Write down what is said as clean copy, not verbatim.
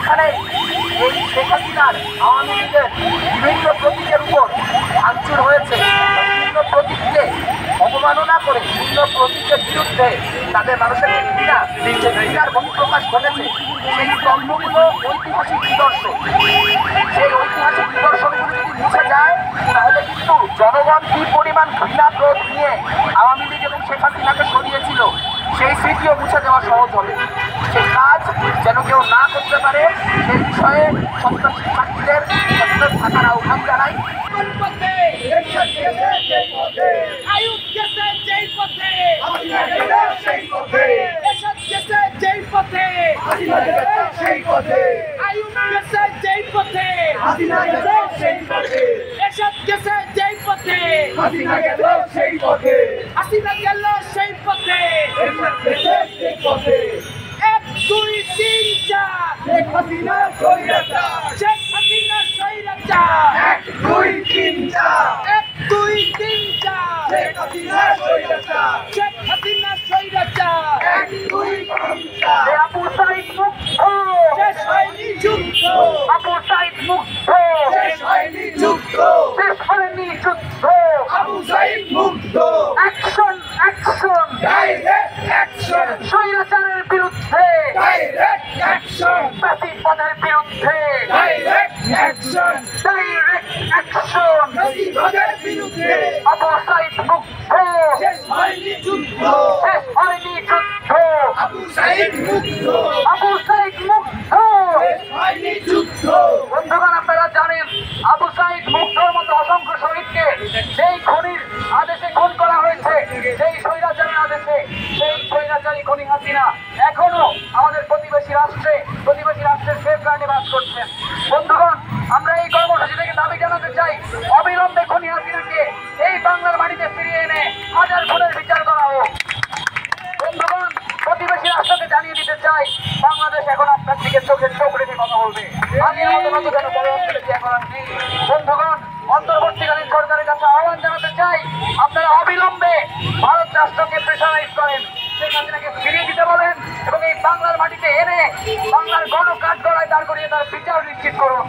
যেখানে এই শেখ হাসিনার আওয়ামী লীগের বিভিন্ন প্রতীকের উপর ভাঙচুর হয়েছে, বিভিন্ন প্রতীককে অবমাননা করে বিভিন্ন প্রতীকের বিরুদ্ধে তাদের মানুষের ঘৃণার বহিঃপ্রকাশ ঘটেছে, সেই স্তম্ভগুলো ঐতিহাসিক নিদর্শন। সেই ঐতিহাসিক নিদর্শনগুলো যদি মুছে যায় তাহলে কিন্তু জনগণ কি পরিমাণ ঘৃণাক্রোধ নিয়ে আওয়ামী লীগ এবং শেখ হাসিনাকে সরিয়েছিল সেই স্মৃতিও মুছে দেওয়া সহজ হবে। সেই কাজ যেন কেউ না করতে পারে সেই বিষয়ে সচেতন শিক্ষার্থীদের সচেতন থাকার আহ্বান জানাই। হাসিনা গেল সেই পথে, 1 2 3 4 শেখ হাসিনা স্বৈরাচার, শেখ হাসিনা স্বৈরাচার, 1 2 3 4 1 2 3 4 শেখ হাসিনা স্বৈরাচার, শেখ হাসিনা স্বৈরাচার, 1 2 3 4 আবু সাইদ মুক্ত, শেষ হয়নি যুদ্ধ, আবু সাইদ মুক্ত, শেষ হয়নি যুদ্ধ, শেষ হয়নি যুদ্ধ, আবু সাইদ মুক্ত, অ্যাকশন অ্যাকশন, ডাইরেক্ট অ্যাকশন, স্বৈরাচারের বিরুদ্ধে, ডাইরেক্ট অ্যাকশন, ফ্যাসিবাদের বিরুদ্ধে, ডাইরেক্ট অ্যাকশন, ডাইরেক্ট অ্যাকশন, ফ্যাসিবাদের বিরুদ্ধে, আবু সাইদ মুক্ত, শেষ হয়নি যুদ্ধ, শেষ হয়নি যুদ্ধ, আবু সাইদ মুক্ত, আবু সাইদ মুক্ত। শেষ হয়নি যুদ্ধ। বন্ধুগণ, আপনারা জানেন আবু সাইদ মুক্তর মতো অসংখ্য শহীদকে সেই খনির আদেশে খুন করা হয়েছে, সেই স্বৈরাচারের আদেশে। সেই স্বৈরাচারী খনি হাসিনা এখনো আমাদের প্রতিবেশী রাষ্ট্রের সেফগার্ডে বাস করছেন। বন্ধুগণ, আমরা এই কর্মসূচি থেকে দাবি জানাতে চাই অবিলম্বে খনি হাসিনাকে এই বাংলার মাটিতে ফিরিয়ে এনে হাজার খুনের বিচার করা হোক। বন্ধুগণ, প্রতিবেশী রাষ্ট্রকে জানিয়ে দিতে চাই বাংলাদেশ এখন আপনার দিকে চোখে চোখ রেখে কথা বলবে। আমি আমাদের মতো যেন বড় অস্ট্রেলিয়া এখন আর নেই। বন্ধুগণ, অন্তর্বর্তীকালীন সরকারের কাছে আহ্বান জানাতে চাই আপনারা অবিলম্বে ভারত রাষ্ট্রকে প্রেসারাইজ করেন, শেখ হাসিনাকে ফিরিয়ে দিতে বলেন এবং এই বাংলার মাটিতে এনে বাংলার গণকাঠগড়ায় দাঁড় করিয়ে তার বিচার নিশ্চিত করুন।